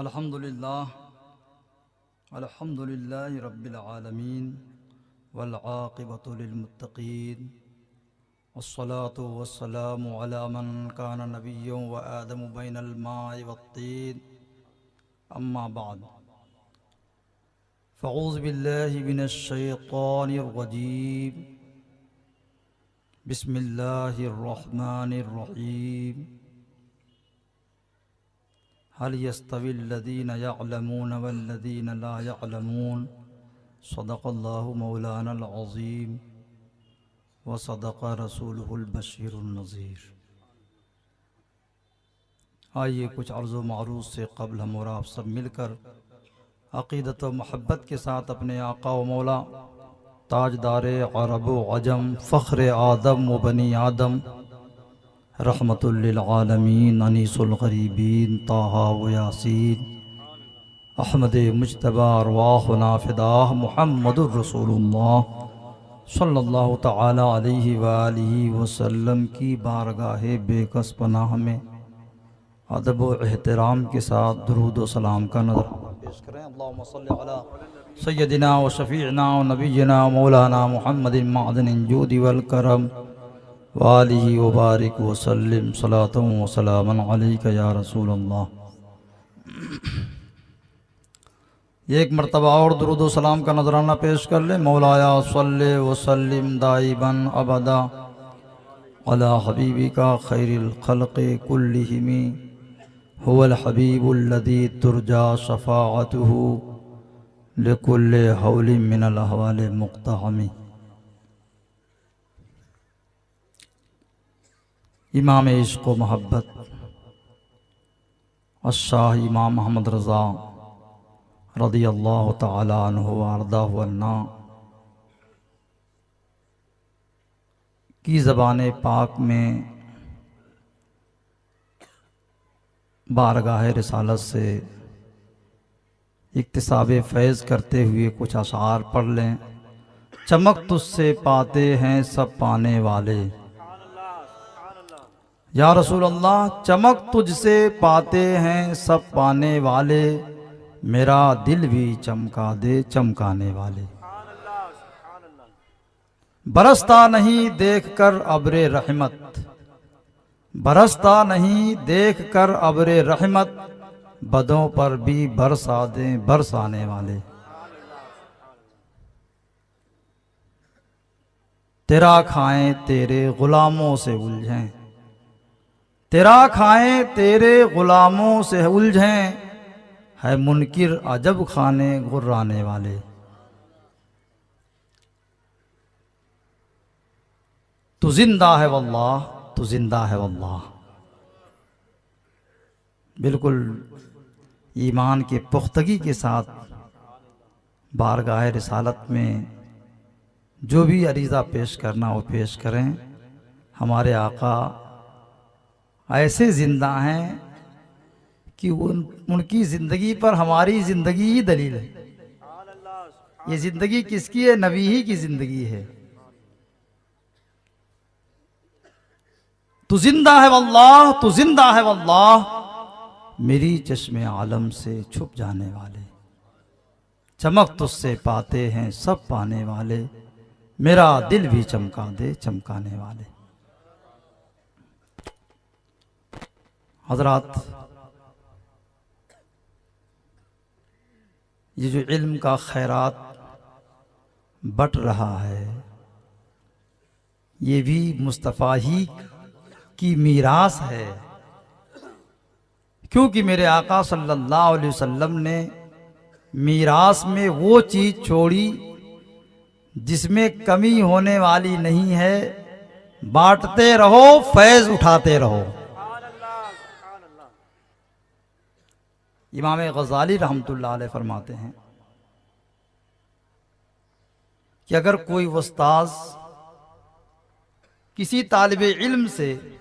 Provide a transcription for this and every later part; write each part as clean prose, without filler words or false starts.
अल्हम्दुलिल्लाहि रब्बिल आलमीन वल आक़िबतु लिल मुत्तक़ीन वस्सलातु वस्सलामु अला मन कान नबिय्यन व आदमु बैनल माइ वत्तीन अम्मा बाद फ़अऊज़ु बिल्लाहि मिनश शैतानिर रजीम बिस्मिल्लाहिर रहमानिर रहीम हल यस्तविल्लज़ीन यअलमून वल्लज़ीन ला यअलमून सदक़ल्लाहु मौलानल अज़ीम व सदक़ रसूलुहुल बशीरुन नज़ीर। आइए कुछ अर्ज़ व मारूज़ से क़ब्ल हम और आप सब मिलकर अक़ीदत व महब्बत के साथ अपने आका व मौला ताजदारे अरब व अजम फ़ख्र आदम व बनी आदम रहमतुल लिल आलमीन अनीसुल ग़रीबीन ताहा व यासीन अहमद मुज्तबा अरवाहुना फ़िदाह मुहम्मदुर रसूलुल्लाह सल्लल्लाहु तआला अलैहि व आलिहि वसल्लम की बारगाह बेकस पनाह में अदब व एहतराम के साथ दुरूद व सलाम का नज़राना पेश करें। अल्लाहुम्मा सल्लि अला सय्यदिना व शफ़ीअना व नबिय्यिना मौलाना मुहम्मदिन मअदनिन जूदि वल करम वालिही व बारिक व सल्लिम सलातन व सलामन अलैका या रसूलल्लाह। एक मरतबा और दुरूद व सलाम का नजराना पेश कर ले। मौलाया सल्ले व सल्लिम दाइबन अबदा अला हबीबिका खैरिल खल्क़ि कुल्लिहिमी हुवल हबीबुल्लज़ी तुरजा शफ़ाअतुहु लिकुल्लि हौलिन मिनल अहवालि मुक़्तहमी। इमाम इश्क़ व मोहब्बत अशाह इमाम अहमद रज़ा रज़ियल्लाहु तआला अन्हु व अर्दाहु अन्ना की ज़बान पाक में बारगाह रिसालत से इक्तिसाब फैज़ करते हुए कुछ अशार पढ़ लें। चमक तुझसे पाते हैं सब पाने वाले, या रसूल अल्लाह चमक तुझसे पाते हैं सब पाने वाले, मेरा दिल भी चमका दे चमकाने वाले। बरसता नहीं देख कर अब्रे रहमत, बरसता नहीं देख कर अब्रे रहमत, बदों पर भी बरसा दें बरसाने वाले। तेरा खाएं तेरे गुलामों से उलझें, तेरा खाएं तेरे गुलामों से उलझें, है मुनकिर अजब खाने गुर्राने वाले। तू जिंदा है वल्लाह, तू जिंदा है वल्लाह। बिल्कुल ईमान के पुख्तगी के साथ बारगाह रिसालत में जो भी अरीज़ा पेश करना वो पेश करें। हमारे आका ऐसे ज़िंदा हैं कि उनकी ज़िंदगी पर हमारी ज़िंदगी ही दलील है। ये ज़िंदगी किसकी है? नबी ही की ज़िंदगी है। तू जिंदा है वल्लाह, तू जिंदा है वल्लाह, मेरी चश्मे आलम से छुप जाने वाले। चमक तुझसे पाते हैं सब पाने वाले, मेरा दिल भी चमका दे चमकाने वाले। हज़रात, ये जो इल्म का खैरात बट रहा है, ये भी मुस्तफ़ा ही की मीरास है। क्योंकि मेरे आका सल्लल्लाहु अलैहि वसल्लम ने मीरास में वो चीज़ छोड़ी जिसमें कमी होने वाली नहीं है। बांटते रहो फैज़ उठाते रहो। इमाम गज़ाली रहमतुल्लाह अलैह फरमाते हैं कि अगर कोई उस्ताद किसी तालिबे इल्म से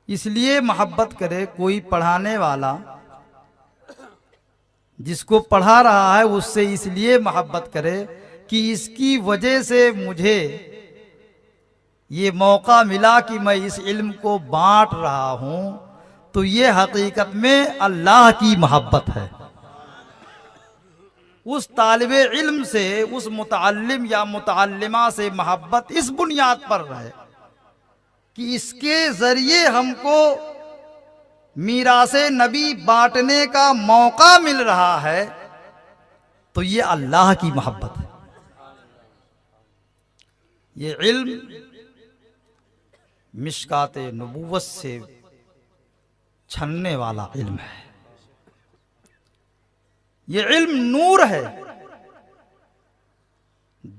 इसलिए मोहब्बत करे, कोई पढ़ाने वाला जिसको पढ़ा रहा है उससे इसलिए मोहब्बत करे कि इसकी वजह से मुझे ये मौका मिला कि मैं इस इल्म को बांट रहा हूँ, तो ये हकीकत में अल्लाह की मोहब्बत है। उस तालिबे इल्म से, उस मुतअल्लिम या मुतअल्लिमा से मोहब्बत इस बुनियाद पर है कि इसके जरिए हमको मीरासे नबी बांटने का मौका मिल रहा है, तो ये अल्लाह की मोहब्बत है। ये इल्म मिशकाते नबूवत से छनने वाला इल्म है। ये इल्म नूर है,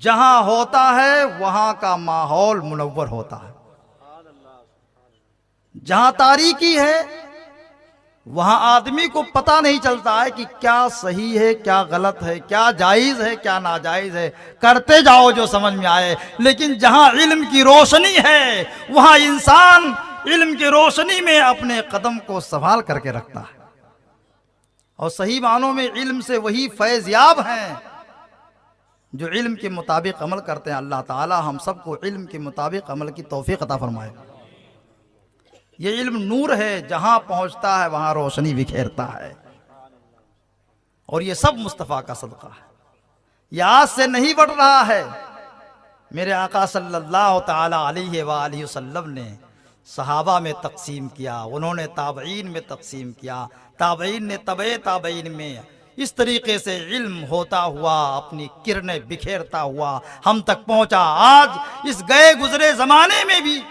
जहां होता है वहां का माहौल मुनव्वर होता है। जहां तारीकी है वहां आदमी को पता नहीं चलता है कि क्या सही है, क्या गलत है, क्या जायज है, क्या नाजायज है। करते जाओ जो समझ में आए। लेकिन जहां इल्म की रोशनी है वहां इंसान इल्म की रोशनी में अपने कदम को संभाल करके रखता है। और सही मानों में इल्म से वही फैज़याब हैं जो इल्म के मुताबिक अमल करते हैं। अल्लाह ताला हम सबको इल्म के मुताबिक अमल की तौफीक अता फरमाए। ये इल्म नूर है, जहां पहुंचता है वहां रोशनी बिखेरता है। और ये सब मुस्तफ़ा का सदका है। ये आज से नहीं बढ़ रहा है। मेरे आका सल्लल्लाहु ताला अलैहि वसल्लम ने सहाबा में तकसीम किया, उन्होंने ताबईन में तकसीम किया, ताबईन ने तबे ताबईन में, इस तरीके से इल्म होता हुआ अपनी किरणें बिखेरता हुआ हम तक पहुंचा। आज इस गए गुजरे जमाने में भी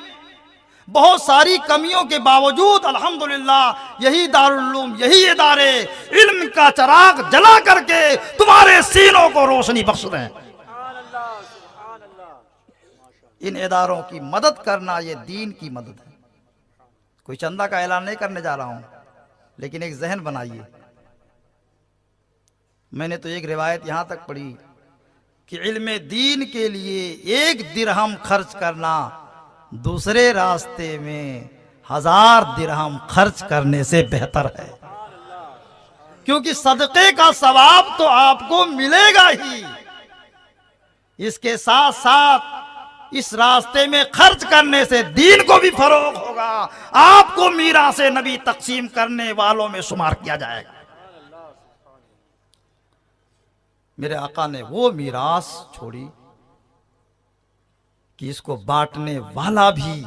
बहुत सारी कमियों के बावजूद अल्हम्दुलिल्लाह यही दारुल उलूम, यही इदारे इल्म का चिराग जला करके तुम्हारे सीनों को रोशनी बख्श रहे हैं। इन इदारों की मदद करना ये दीन की मदद है। कोई चंदा का ऐलान नहीं करने जा रहा हूं, लेकिन एक जहन बनाइए। मैंने तो एक रिवायत यहां तक पढ़ी कि इल्म दीन के लिए 1 दिरहम खर्च करना दूसरे रास्ते में 1000 दिरहम खर्च करने से बेहतर है। क्योंकि सदक़े का सवाब तो आपको मिलेगा ही, इसके साथ साथ इस रास्ते में खर्च करने से दीन को भी फरोग होगा। आपको मीरासे नबी तकसीम करने वालों में शुमार किया जाएगा। मेरे आका ने वो मीरास छोड़ी कि इसको बांटने वाला भी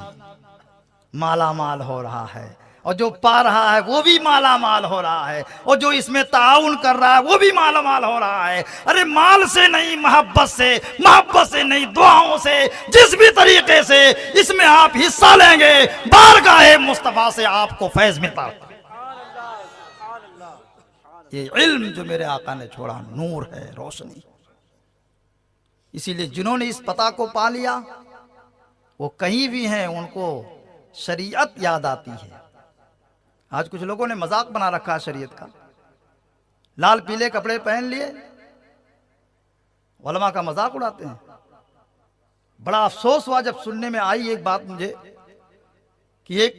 माला माल हो रहा है, और जो पा रहा है वो भी माला माल हो रहा है, और जो इसमें ताउन कर रहा है वो भी माला माल हो रहा है। अरे माल से नहीं, मोहब्बत से नहीं, दुआओं से, जिस भी तरीके से इसमें आप हिस्सा लेंगे बारगाहे मुस्तफा से आपको फैज मिलता है। ये इल्म जो मेरे आका ने छोड़ा नूर है, रोशनी। इसीलिए जिन्होंने इस पता को पा लिया वो कहीं भी हैं उनको शरीयत याद आती है। आज कुछ लोगों ने मजाक बना रखा है शरीयत का। लाल पीले कपड़े पहन लिए, उलमा का मजाक उड़ाते हैं। बड़ा अफसोस हुआ जब सुनने में आई एक बात मुझे कि एक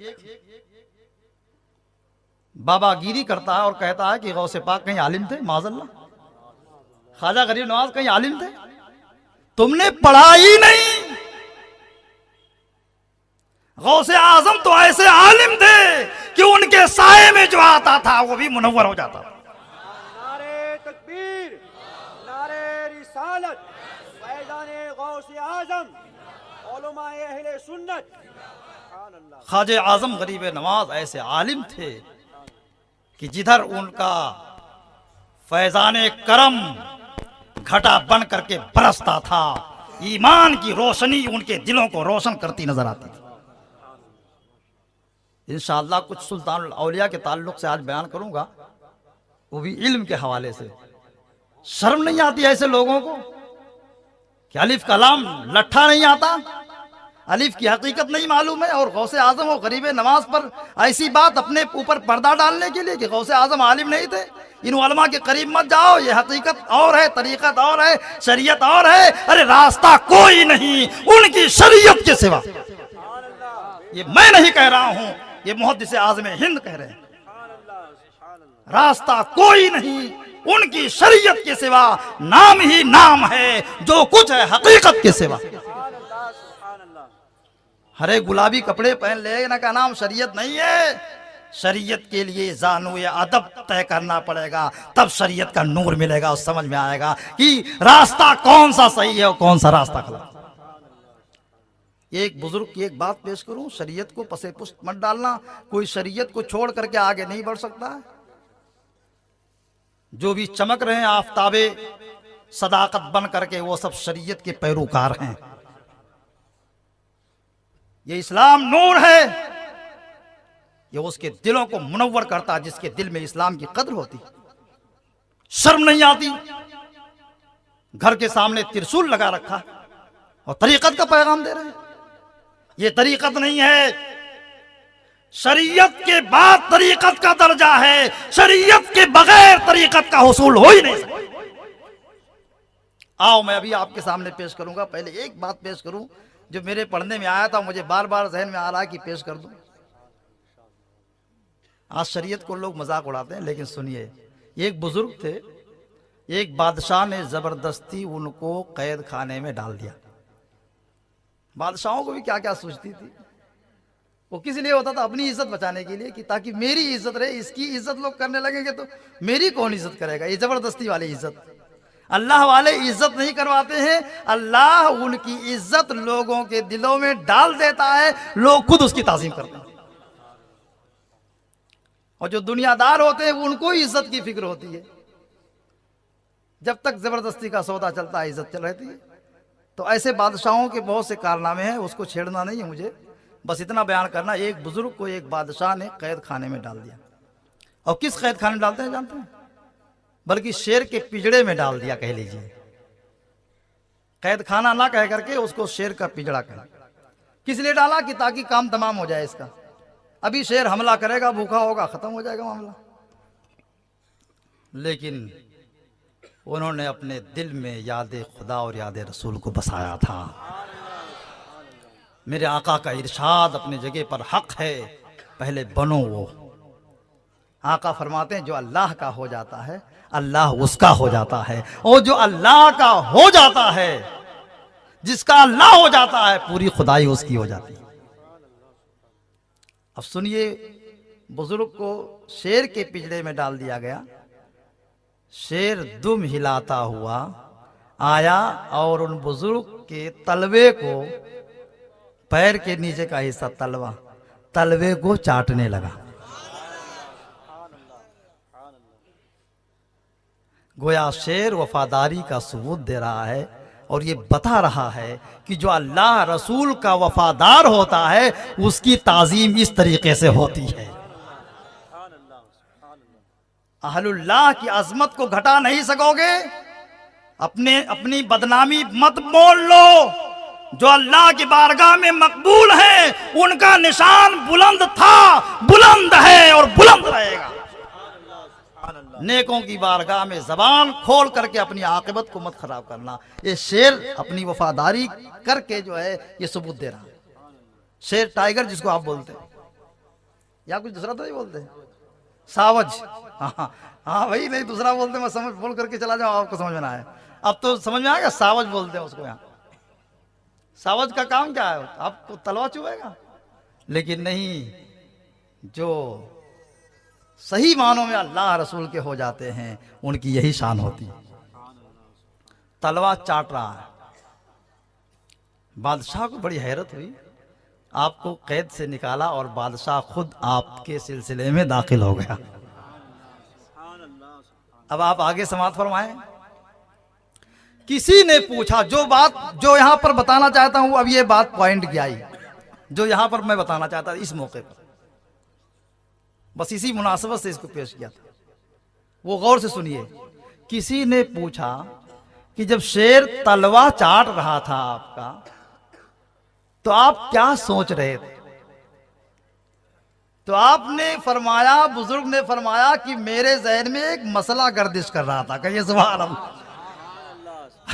बाबा गिरी करता है और कहता है कि गौसे पाक कहीं आलिम थे, माज़अल्लाह। ख्वाजा गरीब नवाज कहीं आलिम थे? तुमने पढ़ा ही नहीं। गौसे आजम तो ऐसे आलिम थे कि उनके साये में जो आता था वो भी मुनव्वर हो जाता था। नारे तकबीर, नारे रिसालत, फैज़ाने गौसे आजम, उलमाए अहले सुन्नत। ख्वाजा आजम गरीब नवाज ऐसे आलिम थे कि जिधर उनका फैज़ाने करम घटा बन करके बरसता था, ईमान की रोशनी उनके दिलों को रोशन करती नजर आती थी। इंशाअल्लाह कुछ सुल्तानुल औलिया के ताल्लुक से आज बयान करूंगा, वो भी इल्म के हवाले से। शर्म नहीं आती ऐसे लोगों को कि अलिफ कलाम लट्ठा नहीं आता, अलिफ की हकीकत नहीं मालूम है, और गौसे आजम और गरीब नवाज पर ऐसी बात अपने ऊपर पर्दा डालने के लिए कि गौसे आजम आलिम नहीं थे। इन उलमा के करीब मत जाओ, ये हकीकत और है, तरीकत और है, शरीयत और है। अरे रास्ता कोई नहीं उनकी शरीयत के सिवा। ये मैं नहीं कह रहा हूं, ये मुहद्दिस आज़म हिंद कह रहे हैं। रास्ता कोई नहीं उनकी शरीयत के सिवा, नाम ही नाम है, जो कुछ है हकीकत के सिवा। हरे गुलाबी कपड़े पहन लेना का नाम शरीयत नहीं है। शरीयत के लिए जानू या अदब तय करना पड़ेगा, तब शरीयत का नूर मिलेगा और समझ में आएगा कि रास्ता कौन सा सही है और कौन सा रास्ता गलत। एक बुजुर्ग की एक बात पेश करूं, शरीयत को पसे पुष्ट मत डालना। कोई शरीयत को छोड़ करके आगे नहीं बढ़ सकता है। जो भी चमक रहे हैं आफताबे सदाकत बन करके, वो सब शरीयत के पैरोकार हैं। ये इस्लाम नूर है, ये उसके दिलों को मुनव्वर करता है जिसके दिल में इस्लाम की कद्र होती। शर्म नहीं आती, घर के सामने त्रिशूल लगा रखा और तरीकत का पैगाम दे रहे हैं। ये तरीकत नहीं है, शरीयत के बाद तरीकत का दर्जा है। शरीयत के बगैर तरीकत का हुसूल हो ही नहीं सकता। आओ मैं अभी आपके सामने पेश करूंगा। पहले एक बात पेश करूं जो मेरे पढ़ने में आया था, मुझे बार बार जहन में आ रहा है कि पेश कर दूं। आज शरीयत को लोग मजाक उड़ाते हैं, लेकिन सुनिए। एक बुजुर्ग थे, एक बादशाह ने जबरदस्ती उनको कैद खाने में डाल दिया। बादशाहों को भी क्या क्या सोचती थी। वो किस लिए होता था? अपनी इज्जत बचाने के लिए, कि ताकि मेरी इज्जत रहे। इसकी इज्जत लोग करने लगेंगे तो मेरी कौन इज्जत करेगा? ये जबरदस्ती वाली इज्जत। अल्लाह वाले इज्जत नहीं करवाते हैं, अल्लाह उनकी इज्जत लोगों के दिलों में डाल देता है, लोग खुद उसकी ताज़ीम करते हैं। और जो दुनियादार होते हैं उनको इज्जत की फिक्र होती है। जब तक जबरदस्ती का सौदा चलता है इज्जत चल रहती है। तो ऐसे बादशाहों के बहुत से कारनामे हैं, उसको छेड़ना नहीं है मुझे, बस इतना बयान करना। एक बुजुर्ग को एक बादशाह ने कैद खाने में डाल दिया। और किस कैद खाने में डालते हैं जानते हैं? बल्कि शेर के पिंजड़े में डाल दिया, कह लीजिए। कैद खाना ना कह करके उसको शेर का पिंजड़ा कह। किस लिए डाला? कि ताकि काम तमाम हो जाए इसका। अभी शेर हमला करेगा, भूखा होगा, खत्म हो जाएगा मामला। लेकिन उन्होंने अपने दिल में याद खुदा और याद रसूल को बसाया था। मेरे आका का इरशाद अपने जगह पर हक है, पहले बनो वो। आका फरमाते हैं जो अल्लाह का हो जाता है अल्लाह उसका हो जाता है, और जो अल्लाह का हो जाता है, जिसका अल्लाह हो जाता है, पूरी खुदाई उसकी हो जाती है। अब सुनिए, बुजुर्ग को शेर के पिंजरे में डाल दिया गया। शेर दुम हिलाता हुआ आया और उन बुजुर्ग के तलवे को, पैर के नीचे का हिस्सा तलवे को चाटने लगा। गोया शेर वफादारी का सबूत दे रहा है और ये बता रहा है कि जो अल्लाह रसूल का वफादार होता है उसकी ताजीम इस तरीके से होती है। अहलुल्लाह की अजमत को घटा नहीं सकोगे, अपनी बदनामी मत बोल लो। जो अल्लाह की बारगाह में मकबूल है उनका निशान बुलंद था, बुलंद है और बुलंद रहेगा। नेकों की बारगाह में जबान खोल करके अपनी आकिबत को मत खराब करना। ये शेर अपनी वफादारी करके जो है ये सबूत दे रहा है। शेर टाइगर जिसको आप बोलते हैं, या कुछ दूसरा तो नहीं बोलते, सावज। हाँ भाई, नहीं दूसरा बोलते, मैं समझ बोल करके चला जाऊं, आपको समझ में ना आए। अब तो समझ में आएगा, सावज बोलते हैं उसको। यहाँ सावज का काम क्या है? आपको तलवा चुभेगा। लेकिन नहीं, जो सही मानों में अल्लाह रसूल के हो जाते हैं उनकी यही शान होती है। तलवा चाट रहा है। बादशाह को बड़ी हैरत हुई, आपको कैद से निकाला और बादशाह खुद आपके सिलसिले में दाखिल हो गया। अब आप आगे समाप्त फरमाएं। किसी ने पूछा, जो यहां पर बताना चाहता हूं, अब ये बात पॉइंट की आई जो यहां पर मैं बताना चाहता था इस मौके पर, बस इसी मुनासबत से इसको पेश किया था। वो गौर से सुनिए। किसी ने पूछा कि जब शेर तलवा चाट रहा था आपका, तो आप क्या सोच रहे थे? तो आपने फरमाया, बुजुर्ग ने फरमाया कि मेरे जहन में एक मसला गर्दिश कर रहा था। कहिए सुभान अल्लाह।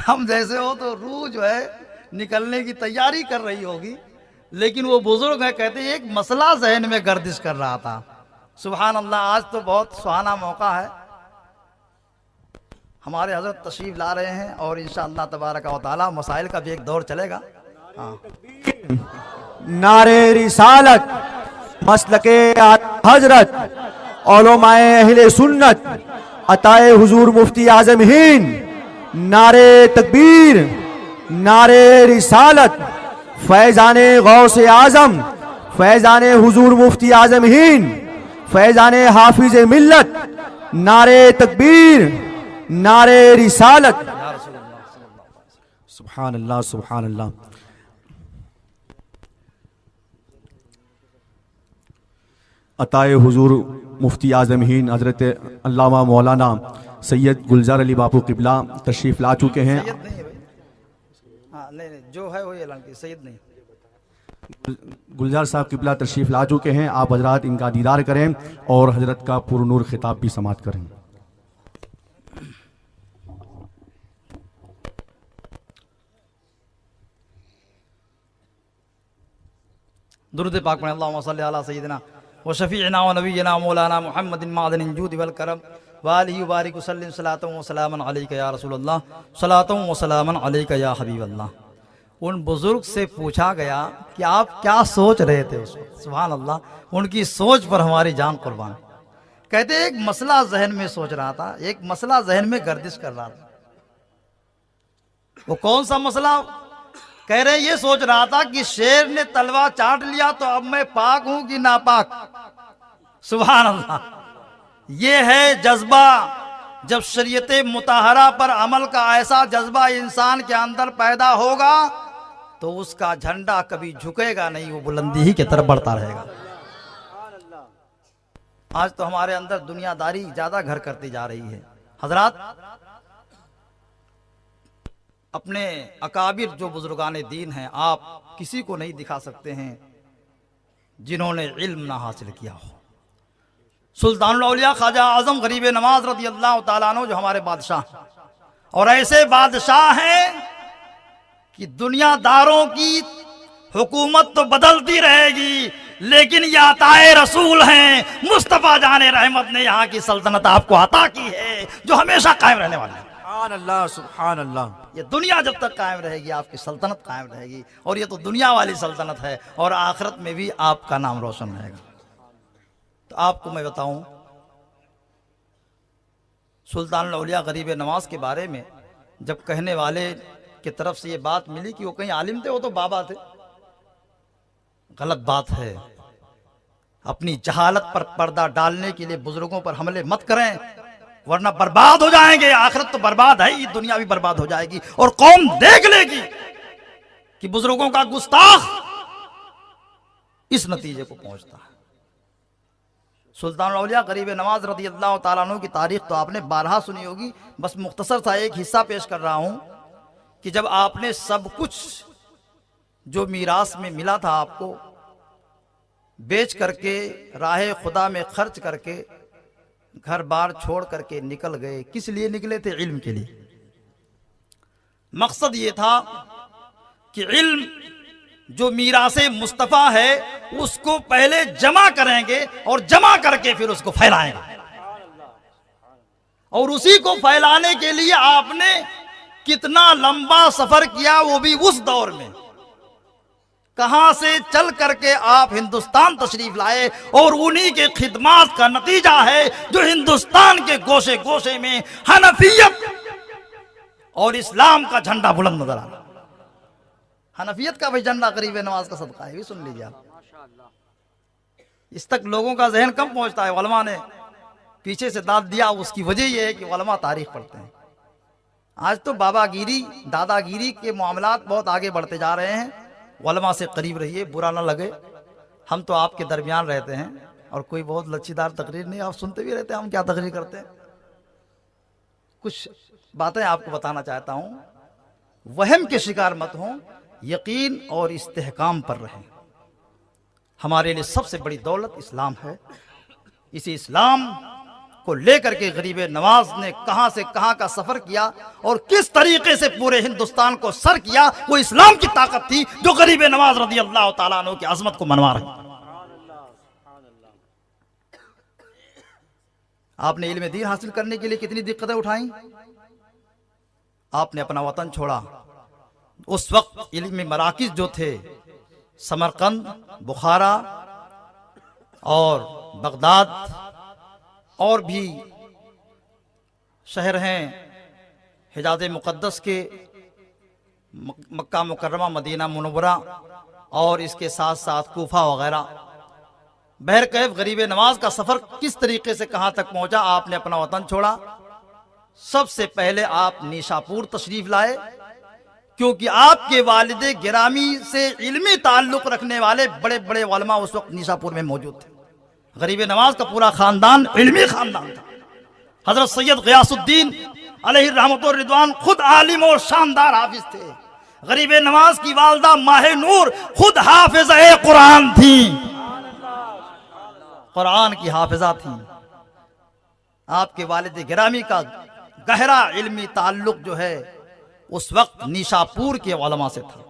हम जैसे हो तो रूह जो है निकलने की तैयारी कर रही होगी, लेकिन वो बुजुर्ग है, कहते एक मसला जहन में गर्दिश कर रहा था। सुभान अल्लाह। आज तो बहुत सुहाना मौका है, हमारे हजरत तशरीफ ला रहे हैं और इंशाअल्लाह तबारक व तआला मसाइल का भी एक दौर चलेगा। हाँ। नारे रिसालत, मसलके हजरत उलमाए अहले सुन्नत अताए हुजूर मुफ्ती आजम हिंद, नारे तकबीर, नारे रिसालत, फैजाने गौसे आजम, फैजाने हुजूर मुफ्ती आजम हिंद, फैजाने हाफिज मिल्लत, नारे तकबीर, नारे रिसालत। सुभान अल्लाह, सुभान अल्लाह। अताए हुजूर मुफ्ती आजम हिंद हज़रत अल्लामा मौलाना सैयद गुलजार अली बापू किबला तशरीफ़ ला चुके हैं। सैयद नहीं है भाई, हाँ नहीं जो है वही ऐलान की, सैयद नहीं। गुलजार साहब किबला तशरीफ़ ला चुके हैं। आप हजरात इनका दीदार करें और हजरत का पुरनूर खिताब भी समात करें। दुरूद पाक में अल्लाहुम्मा सल्ली अला सय्यिदिना व शफीअना व नबीना मौलाना मुहम्मदिन मादनिन जूद वल करम व आलिहि बारिक वसल्लिम सलातन व सलामन अलैका या रसूलल्लाह, सलातन व सलामन अलैका या हबीबल्लाह। उन बुजुर्ग से पूछा गया कि आप क्या सोच रहे थे उस वक्त। सुभान अल्लाह, उनकी सोच पर हमारी जान कुर्बान। कहते एक मसला जहन में सोच रहा था, एक मसला जहन में गर्दिश कर रहा था। वो कौन सा मसला? कह रहे ये सोच रहा था कि शेर ने तलवा चाट लिया तो अब मैं पाक हूं कि नापाक। सुभान अल्लाह, ये है जज्बा। जब शरीयत मुताहरा पर अमल का ऐसा जज्बा इंसान के अंदर पैदा होगा तो उसका झंडा कभी झुकेगा नहीं, वो बुलंदी ही की तरफ बढ़ता रहेगा। आज तो हमारे अंदर दुनियादारी ज्यादा घर करती जा रही है। हजरात, अपने अकाबिर जो बुजुर्गाने दीन हैं, आप किसी को नहीं दिखा सकते हैं जिन्होंने इल्म ना हासिल किया हो। सुल्तानुल औलिया ख्वाजा आजम गरीब नवाज रज़ी अल्लाह तआला अन्हु जो हमारे बादशाह, और ऐसे बादशाह हैं कि दुनियादारों की हुकूमत तो बदलती रहेगी, लेकिन ये अताए रसूल हैं। मुस्तफ़ा जाने रहमत ने यहाँ की सल्तनत आपको अता की है जो हमेशा कायम रहने वाली है। सुभान अल्लाह, सुभान अल्लाह। ये दुनिया जब तक कायम रहेगी आपकी सल्तनत कायम रहेगी, और ये तो दुनिया वाली सल्तनत है, और आखिरत में भी आपका नाम रोशन रहेगा। तो आपको मैं बताऊं, सुल्तानुल औलिया गरीब नवाज के बारे में जब कहने वाले की तरफ से ये बात मिली कि वो कहीं आलिम थे, वो तो बाबा थे, गलत बात है। अपनी जहालत पर पर्दा डालने के लिए बुजुर्गों पर हमले मत करें, वरना बर्बाद हो जाएंगे। आखिरत तो बर्बाद है ही, दुनिया भी बर्बाद हो जाएगी, और कौम देख लेगी कि बुजुर्गों का गुस्ताख इस नतीजे को पहुंचता है। सुल्तानुल औलिया गरीब नवाज रज़ी अल्लाह तआला अन्हु की तारीख तो आपने बारहा सुनी होगी, बस मुख्तसर सा एक हिस्सा पेश कर रहा हूं कि जब आपने सब कुछ जो मीरास में मिला था आपको बेच करके, राहे खुदा में खर्च करके, घर बार छोड़ करके निकल गए। किस लिए निकले थे? इल्म के लिए। मकसद ये था कि इल्म जो मीरासे मुस्तफ़ा है उसको पहले जमा करेंगे और जमा करके फिर उसको फैलाएंगे, और उसी को फैलाने के लिए आपने कितना लंबा सफर किया, वो भी उस दौर में। कहां से चल करके आप हिंदुस्तान तशरीफ लाए, और उन्हीं के खिदमात का नतीजा है जो हिंदुस्तान के गोशे गोशे में हनफियत और इस्लाम का झंडा बुलंद नजर आ रहा। हनफियत का भी झंडा गरीब नवाज का सदका है, भी सुन लीजिए आप। इस तक लोगों का जहन कम पहुंचता है। उलमा ने पीछे से दाद दिया, उसकी वजह यह है कि उलमा तारीख पढ़ते हैं। आज तो बाबागिरी दादागिरी के मामलात बहुत आगे बढ़ते जा रहे हैं। उलमा से करीब रहिए, बुरा ना लगे, हम तो आपके दरमियान रहते हैं, और कोई बहुत लच्छीदार तकरीर नहीं, आप सुनते भी रहते हैं हम क्या तकरीर करते हैं। कुछ बातें आपको बताना चाहता हूं, वहम के शिकार मत हों, यकीन और इस्तेहकाम पर रहें। हमारे लिए सबसे बड़ी दौलत इस्लाम है। इसी इस्लाम को लेकर के गरीब नवाज ने कहां से कहां का सफर किया और किस तरीके से पूरे हिंदुस्तान को सर किया, वो इस्लाम की ताकत थी जो गरीब नवाज रज़ी अल्लाह तआला अन्हु की अजमत को मनवा रही। आपने इल्म दीन हासिल करने के लिए कितनी दिक्कतें उठाई। आपने अपना वतन छोड़ा। उस वक्त इल्म मराकिज जो थे, समरकंद, बुखारा, और बगदाद और भी शहर हैं हिजाज मुक़द्दस के, मक्का मुकर्रमा, मदीना मुनव्वरा और इसके साथ साथ कूफा वगैरह। बहरकैफ गरीब नवाज का सफ़र किस तरीके से कहाँ तक पहुँचा। आपने अपना वतन छोड़ा, सबसे पहले आप निशापुर तशरीफ लाए, क्योंकि आपके वालिद गिरामी से इल्मी ताल्लुक़ रखने वाले बड़े बड़े उलमा उस वक्त निशापुर में मौजूद थे। गरीब नवाज का पूरा ख़ानदान इल्मी ख़ानदान था। हज़रत सैयद ग़ियासुद्दीन अलैहि रहमत व रिदवान खुद आलिम और शानदार हाफिज थे। गरीब नवाज की वालदा माहे नूर खुद हाफिज़ा कुरान थी, कुरान की हाफिजा थी। आपके वालिद गिरामी का गहरा इल्मी ताल्लुक जो है उस वक्त निशापुर के उलमा से था,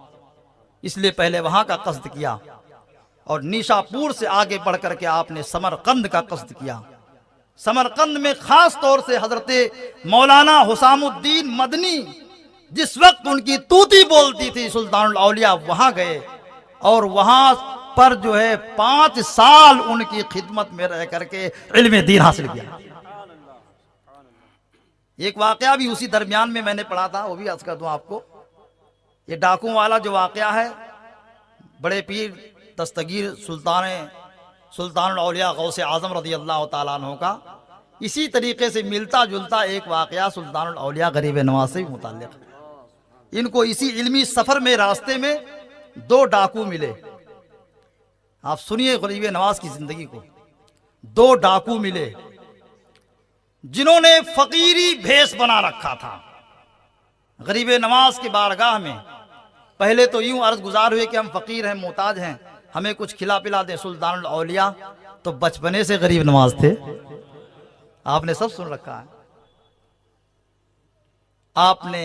इसलिए पहले वहां का कस्द किया और निशापुर से आगे बढ़ करके आपने समरकंद का कस्द किया। समरकंद में खास तौर से हजरत मौलाना हुसामुद्दीन मदनी जिस वक्त उनकी तूती बोलती थी सुल्तानुल औलिया, वहां गए और वहां पर जो है 5 साल उनकी खिदमत में रह करके इल्म दीन हासिल किया। एक वाकया भी उसी दरमियान में मैंने पढ़ा था, वो भी अर्ज कर दूं आपको। ये डाकू वाला जो वाकया है, बड़े पीर दस्तगीर सुल्तानुल औलिया गौसे आजम रज़ी अल्लाह ताला अन्हु का इसी तरीके से मिलता जुलता एक वाकया सुल्तानुल औलिया गरीब नवाज से भी मुताल्लिक़ है। इनको इसी इल्मी सफर में रास्ते में 2 डाकू मिले। आप सुनिए गरीब नवाज की जिंदगी को। 2 डाकू मिले जिन्होंने फकीरी भेष बना रखा था। गरीब नवाज की बारगाह में पहले तो यूं अर्ज गुजार हुए कि हम फकीर हैं, मोहताज हैं, हमें कुछ खिला पिला दे। सुल्तानुल औलिया तो बचपने से गरीब नवाज थे, आपने सब सुन रखा है। आपने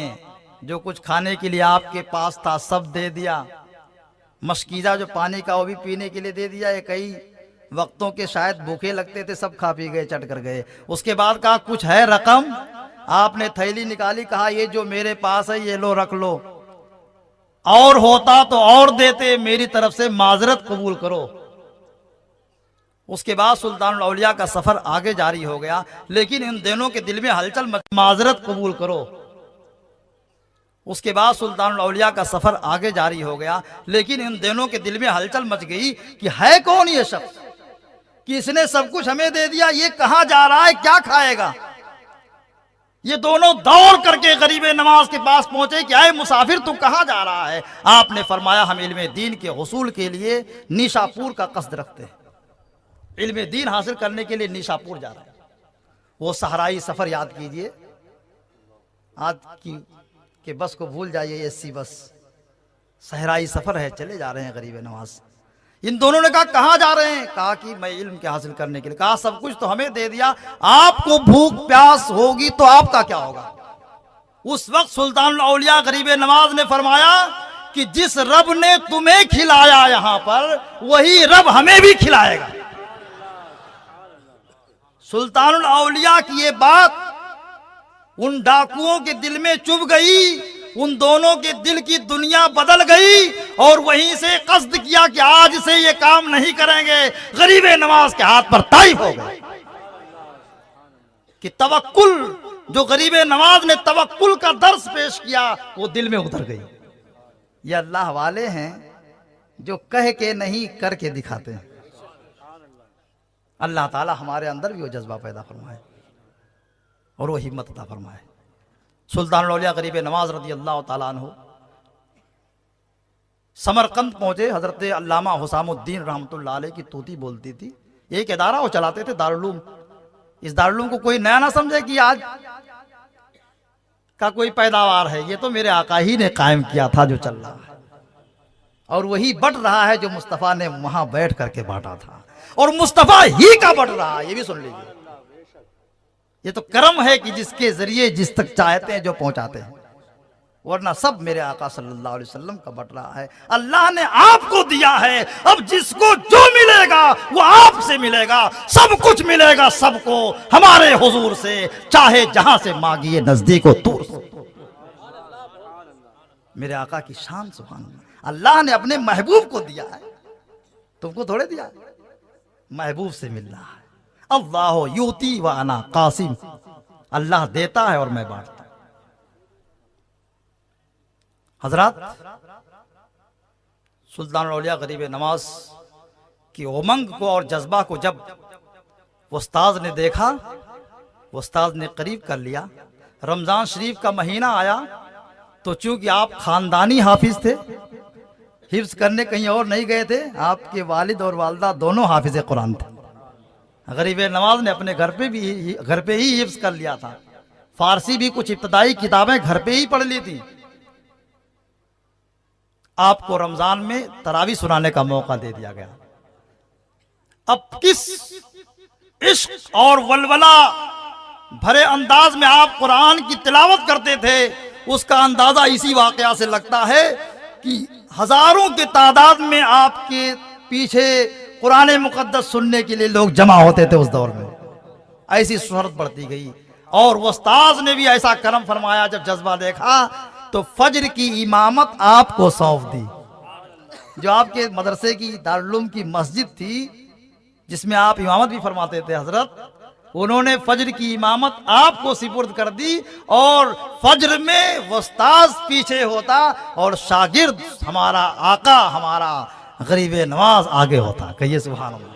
जो कुछ खाने के लिए आपके पास था सब दे दिया। मशकीजा जो पानी का वो भी पीने के लिए दे दिया। ये कई वक्तों के शायद भूखे लगते थे, सब खा पी गए, चट कर गए। उसके बाद कहा कुछ है रकम, आपने थैली निकाली, कहा ये जो मेरे पास है ये लो रख लो, और होता तो और देते, मेरी तरफ से माजरत कबूल करो। उसके बाद सुल्तानुल औलिया का सफर आगे जारी हो गया, लेकिन इन दोनों के दिल में हलचल माजरत कबूल करो। उसके बाद सुल्तानुल औलिया का सफर आगे जारी हो गया, लेकिन इन दोनों के दिल में हलचल मच गई कि है कौन ये शख्स कि इसने सब कुछ हमें दे दिया, ये कहां जा रहा है, क्या खाएगा। ये दोनों दौड़ करके गरीब नवाज के पास पहुंचे कि आए मुसाफिर तू कहां जा रहा है। आपने फरमाया हम इल्म दीन के हुसूल के लिए निशापुर का कस्द रखते हैं, इल्म दीन हासिल करने के लिए निशापुर जा रहे हैं। वो सहराई सफर याद कीजिए, आज की के बस को भूल जाइए, एसी बस, सहराई सफर है, चले जा रहे हैं गरीब नवाज। इन दोनों ने कहा कहां जा रहे हैं, कहा कि मैं इल्म के हासिल करने के लिए। कहा सब कुछ तो हमें दे दिया, आपको भूख प्यास होगी तो आपका क्या होगा। उस वक्त सुल्तानुल औलिया गरीब नवाज ने फरमाया कि जिस रब ने तुम्हें खिलाया यहां पर, वही रब हमें भी खिलाएगा। सुल्तानुल औलिया की ये बात उन डाकुओं के दिल में चुभ गई, उन दोनों के दिल की दुनिया बदल गई और वहीं से कस्द किया कि आज से ये काम नहीं करेंगे। गरीब नवाज के हाथ पर ताइफ हो गए कि तवक्कुल, जो गरीब नवाज ने तवक्कुल का दर्स पेश किया वो दिल में उतर गई। ये अल्लाह वाले हैं जो कह के नहीं करके दिखाते हैं। अल्लाह ताला हमारे अंदर भी वो जज्बा पैदा फरमाए और वो हिम्मत अता फरमाए। सुल्तानुल औलिया गरीब नवाज रज़ी अल्लाह ताला अन्हु समरकंद पहुंचे। हजरत अल्लामा हुसामुद्दीन रहमतुल्लाह अलैह की तूती बोलती थी। एक इदारा वो चलाते थे, दारुल उलूम। इस दारुल उलूम को कोई नया ना समझे कि आज का कोई पैदावार है, ये तो मेरे आका ही ने कायम किया था जो चल रहा है, और वही बढ़ रहा है जो मुस्तफ़ा ने वहां बैठ करके बांटा था, और मुस्तफ़ा ही का बढ़ रहा है। ये भी सुन लीजिए, ये तो करम है कि जिसके जरिए जिस तक चाहते हैं जो पहुंचाते हैं, वरना सब मेरे आका सल्लल्लाहु अलैहि वसल्लम का बढ़ रहा है। अल्लाह ने आपको दिया है, अब जिसको जो मिलेगा वो आपसे मिलेगा, सब कुछ मिलेगा सबको हमारे हुजूर से, चाहे जहां से मांगिए, नजदीक हो दूर से। मेरे आका की शान सुभान अल्लाह। अल्लाह ने अपने महबूब को दिया है, तुमको थोड़े दिया है। महबूब से मिलना है। अल्लाह यूती व अना कासिम, अल्लाह देता है और मैं बांटता हूं। हजरत सुल्तान औलिया गरीब नवाज की उमंग को और जज्बा को जब उस्ताद ने देखा, उस्ताद ने करीब कर लिया। रमजान शरीफ का महीना आया तो चूंकि आप खानदानी हाफिज थे, हिफ्ज करने कहीं और नहीं गए थे, आपके वालिद और वालदा दोनों हाफिज कुरान थे। गरीब नवाज ने अपने घर पे ही हिफ्ज कर लिया था। फारसी भी कुछ इब्तदाई किताबें घर पे ही पढ़ ली थी। आपको रमजान में तरावी सुनाने का मौका दे दिया गया। अब किस इश्क और वलवला भरे अंदाज में आप कुरान की तिलावत करते थे, उसका अंदाजा इसी वाकया से लगता है कि हजारों की तादाद में आपके पीछे कुरान मुकद्दस सुनने के लिए लोग जमा होते थे उस दौर में। ऐसी शोहरत बढ़ती गई और उस्ताद ने भी ऐसा करम फरमाया। जब जज्बा देखा तो फज्र की इमामत आपको सौंप दी। जो आपके मदरसे की दारुल की मस्जिद थी जिसमें आप इमामत भी फरमाते थे हजरत, उन्होंने फज्र की इमामत आपको सिपुर्द कर दी और फज्र में उस्ताद पीछे होता और शागिर्द हमारा आका हमारा गरीब नवाज आगे होता। कहिए सुभान अल्लाह।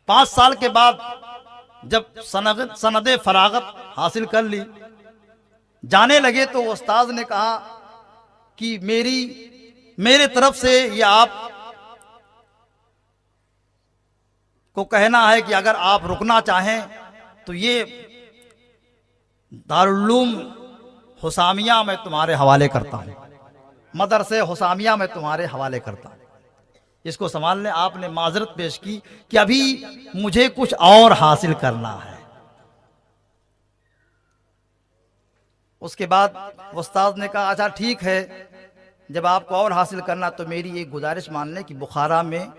5 साल के बाद जब सनद फरागत हासिल कर ली, जाने लगे तो उस्ताद ने कहा कि मेरे तरफ से ये आप को कहना है कि अगर आप रुकना चाहें तो ये दारुल हुसामिया मैं तुम्हारे हवाले करता हूं, मदरसे हुसामिया में तुम्हारे हवाले करता हूं, इसको संभालने। आपने माजरत पेश की कि अभी मुझे कुछ और हासिल करना है। उसके बाद उस्ताद ने कहा अच्छा ठीक है, जब आपको और हासिल करना तो मेरी एक गुजारिश मान लें कि बुखारा में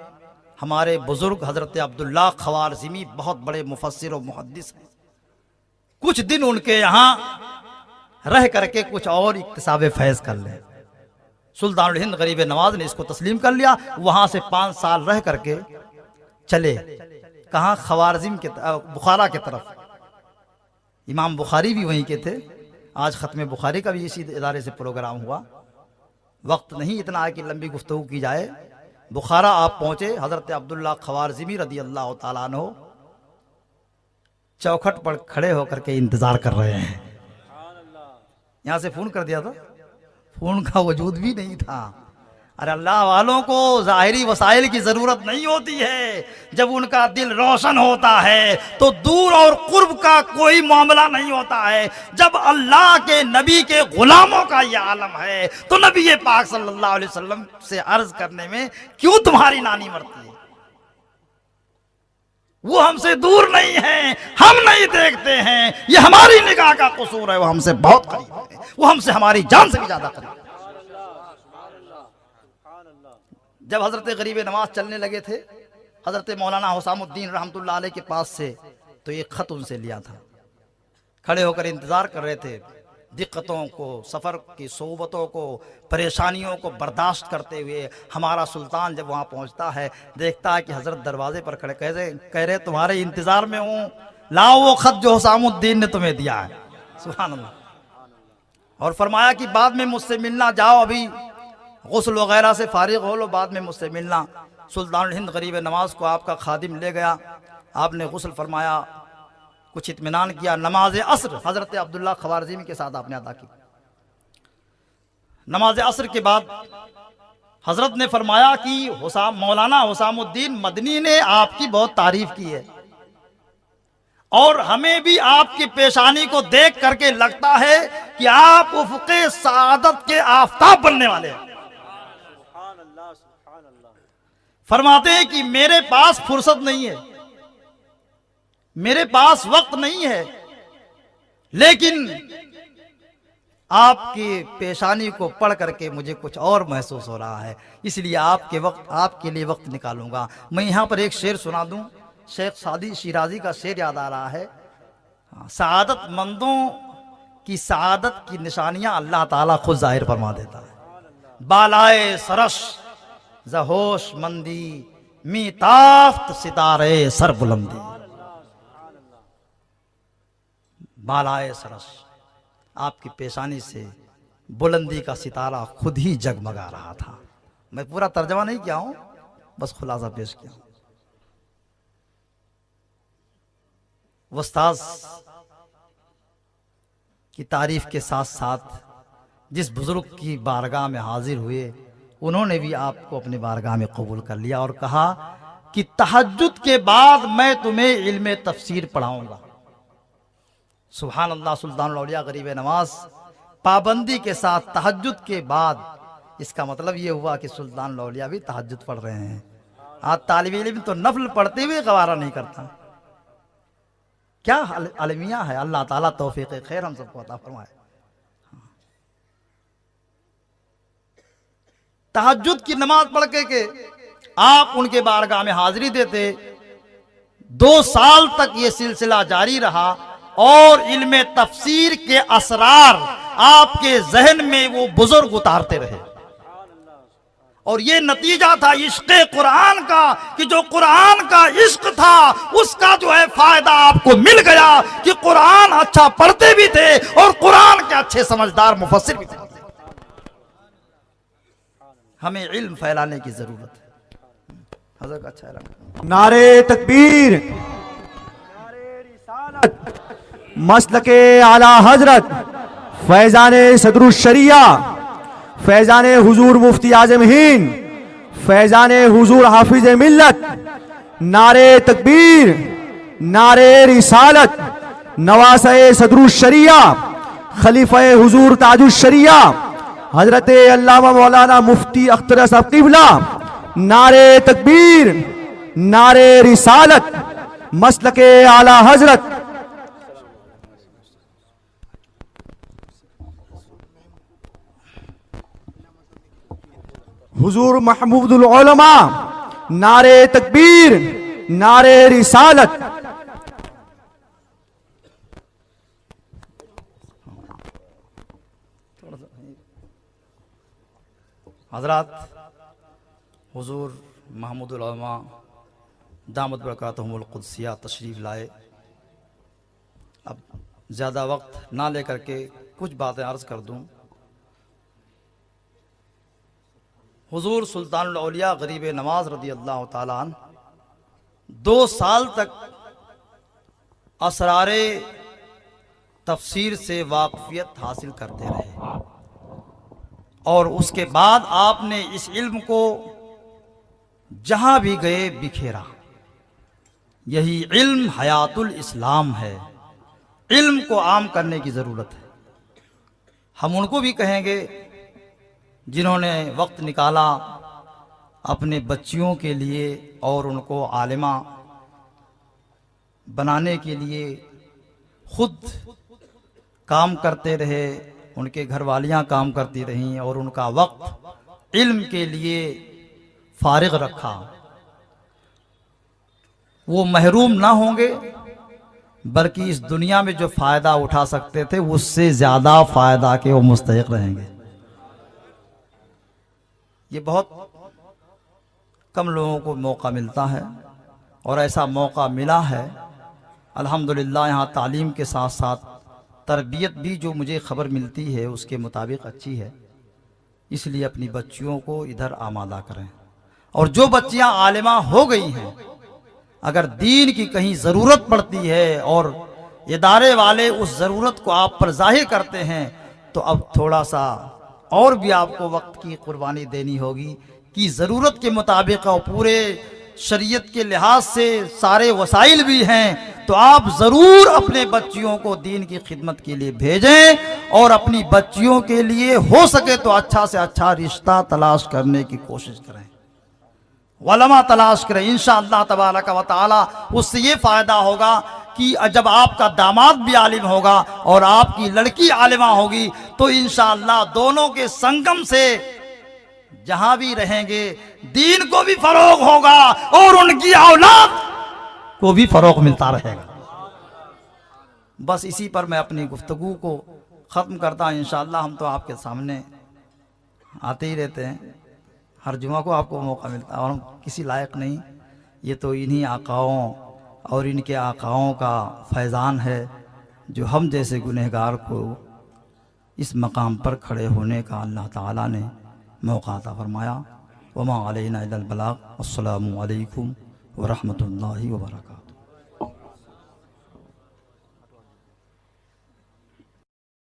हमारे बुजुर्ग हजरत अब्दुल्ला खवारज़मी बहुत बड़े मुफस्सिर और मुहद्दिस हैं, कुछ दिन उनके यहाँ रह करके कुछ और इक्तिसाब फैज़ कर लें। सुल्तानुल हिंद गरीब नवाज ने इसको तस्लीम कर लिया। वहां से 5 साल रह करके चले कहाँ, खवारज़म के बुखारा के तरफ। इमाम बुखारी भी वहीं के थे। आज ख़त्म बुखारी का भी इसी इदारे से प्रोग्राम हुआ। वक्त नहीं इतना है कि लंबी गुफ्तगू की जाए। बुखारा आप पहुंचे, हजरत अब्दुल्ला खवारज़मी रदी अल्लाह ताला अन्हु चौखट पर खड़े होकर के इंतजार कर रहे हैं। यहां से फोन कर दिया था, फोन का वजूद भी नहीं था। अरे अल्लाह वालों को ज़ाहिरी वसाइल की जरूरत नहीं होती है। जब उनका दिल रोशन होता है तो दूर और कुर्ब का कोई मामला नहीं होता है। जब अल्लाह के नबी के गुलामों का यह आलम है तो नबी पाक सल्लल्लाहु अलैहि वसल्लम से अर्ज करने में क्यों तुम्हारी नानी मरती है? वो हमसे दूर नहीं है, हम नहीं देखते हैं, ये हमारी निगाह का कसूर है। वो हमसे बहुत करीब है, वो हमसे हमारी जान से भी ज्यादा करीब है। जब हजरत गरीब नवाज चलने लगे थे हजरत मौलाना हुसामुद्दीन रहमतुल्लाह अलैह के पास से, तो एक खत उनसे लिया था। खड़े होकर इंतजार कर रहे थे, दिक्कतों को, सफर की सोबतों को, परेशानियों को बर्दाश्त करते हुए हमारा सुल्तान जब वहां पहुंचता है, देखता है कि हजरत दरवाजे पर खड़े कह रहे तुम्हारे इंतजार में हूं, लाओ वो खत जो हुसामुद्दीन ने तुम्हें दिया है। सुभान अल्लाह। और फरमाया कि बाद में मुझसे मिलना, जाओ अभी गुस्ल वगैरह से फारिग हो लो, बाद में मुझसे मिलना। सुल्तानुल हिंद गरीब नवाज को आपका खादिम ले गया। आपने गुस्ल फरमाया, कुछ इत्मीनान किया। नमाज असर हजरत अब्दुल्ला खवारज़मी के साथ आपने अदा की। नमाज असर के बाद हजरत ने फरमाया कि मौलाना हुसामुद्दीन मदनी ने आपकी बहुत तारीफ की है और हमें भी आपकी पेशानी को देख करके लगता है कि आप उफ़क़े सआदत के आफताब बनने वाले हैं। फरमाते हैं कि मेरे पास फुर्सत नहीं है, मेरे पास वक्त नहीं है, लेकिन आपकी पेशानी को पढ़ करके मुझे कुछ और महसूस हो रहा है, इसलिए आपके लिए वक्त निकालूंगा। मैं यहाँ पर एक शेर सुना दूं। शेख सादी शिराजी का शेर याद आ रहा है। सआदत मंदों की सआदत की निशानियां अल्लाह ताला खुद जाहिर फरमा देता है। बालाए सरश जहोश मंदी मी ताफ्त सितारे सर बुलंदी, बालाए सरस, आपकी पेशानी से बुलंदी का सितारा खुद ही जगमगा रहा था। मैं पूरा तर्जमा नहीं किया हूं, बस खुलासा पेश किया हूं। उस्ताद की तारीफ के साथ साथ जिस बुजुर्ग की बारगाह में हाजिर हुए, उन्होंने भी आपको अपनी बारगाह में कबूल कर लिया और कहा कि तहज्जुद के बाद मैं तुम्हें इल्म तफसीर पढ़ाऊंगा। सुभान अल्लाह। सुल्तानुल औलिया गरीब नवाज पाबंदी के साथ तहज्जुद के बाद, इसका मतलब ये हुआ कि सुल्तानुल औलिया भी तहज्जुद पढ़ रहे हैं। आज तालिब इल्म तो नफल पढ़ते हुए गवारा नहीं करता। क्या अलमिया है। अल्लाह ताला तौफीक खैर हम सबको अता फरमाए। तहज्जुद की नमाज पढ़ के आप उनके बारगाह में हाजिरी देते। 2 साल तक ये सिलसिला जारी रहा और इल्म तफसीर के असरार आपके जहन में वो बुजुर्ग उतारते रहे। और ये नतीजा था इश्क़ कुरान का, कि जो कुरान का इश्क था उसका जो है फायदा आपको मिल गया कि कुरान अच्छा पढ़ते भी थे और कुरान के अच्छे समझदार मुफस्सिर भी थे। हमें इल्म फैलाने की जरूरत है। हज़रत अच्छा है। नारे तकबीर, मसलके आला हजरत फैजाने सदरुल शरिया, फैजाने हुजूर मुफ्ती आजम हिंद, फैजाने हुजूर हाफिज मिल्लत, नारे तकबीर, नारे रिसालत, नवासे सदरुल शरिया, खलीफा हुजूर ताजुल शरिया हजरत अल्लामा मौलाना मुफ्ती अख्तर साहब क़िबला, नारे तकबीर, नारे रिसालत, मसलके आला हजरत। हुजूर महमूदुल उलमा, नारे तकबीर, नारे रिसालत। हजरत हुजूर महमूदुल उलमा दामत बरकातहुमुल कुद्सिया तशरीफ लाए। अब ज़्यादा वक्त ना लेकर के कुछ बातें अर्ज़ कर दूं। हुजूर सुल्तानुल औलिया गरीब नवाज रदी अल्लाह ताला अन्हु 2 साल तक असरारे तफसीर से वाकफियत हासिल करते रहे और उसके बाद आपने इस इल्म को जहां भी गए बिखेरा। यही इल्म हयातुल इस्लाम है। इल्म को आम करने की ज़रूरत है। हम उनको भी कहेंगे जिन्होंने वक्त निकाला अपने बच्चियों के लिए और उनको आलिमा बनाने के लिए, खुद काम करते रहे, उनके घरवालियाँ काम करती रहीं और उनका वक्त इल्म के लिए फारिग रखा। वो महरूम ना होंगे, बल्कि इस दुनिया में जो फ़ायदा उठा सकते थे उससे ज़्यादा फ़ायदा के वो मुस्तहिक रहेंगे। ये बहुत कम लोगों को मौका मिलता है और ऐसा मौका मिला है अल्हम्दुलिल्लाह। यहाँ तालीम के साथ साथ तरबियत भी जो मुझे ख़बर मिलती है उसके मुताबिक अच्छी है, इसलिए अपनी बच्चियों को इधर आमादा करें। और जो बच्चियाँ आलिमा हो गई हैं, अगर दीन की कहीं ज़रूरत पड़ती है और इदारे वाले उस ज़रूरत को आप पर ज़ाहिर करते हैं, तो अब थोड़ा सा और भी आपको वक्त की कुर्बानी देनी होगी कि ज़रूरत के मुताबिक और पूरे शरीयत के लिहाज से सारे वसाइल भी हैं, तो आप ज़रूर अपने बच्चियों को दीन की खिदमत के लिए भेजें और अपनी बच्चियों के लिए हो सके तो अच्छा से अच्छा रिश्ता तलाश करने की कोशिश करें, वलमा तलाश करें। इंशाअल्लाह तबारक व तआला उससे ये फ़ायदा होगा कि जब आपका दामाद भी आलिम होगा और आपकी लड़की आलिमा होगी तो इंशाअल्लाह दोनों के संगम से जहां भी रहेंगे दीन को भी फरोग होगा और उनकी औलाद को भी फरोग मिलता रहेगा। बस इसी पर मैं अपनी गुफ्तगू को ख़त्म करता हूँ। इंशाअल्लाह हम तो आपके सामने आते ही रहते हैं, हर जुमा को आपको मौका मिलता है और हम किसी लायक नहीं। ये तो इन्हीं आकाओं और इनके आकाओं का फैज़ान है जो हम जैसे गुनहगार को इस मकाम पर खड़े होने का अल्लाह ताला ने मौका अता फरमाया। वमा अलैना इल्लल बलाग। अस्सलामु अलैकुम व रहमतुल्लाहि व बरकातुहू।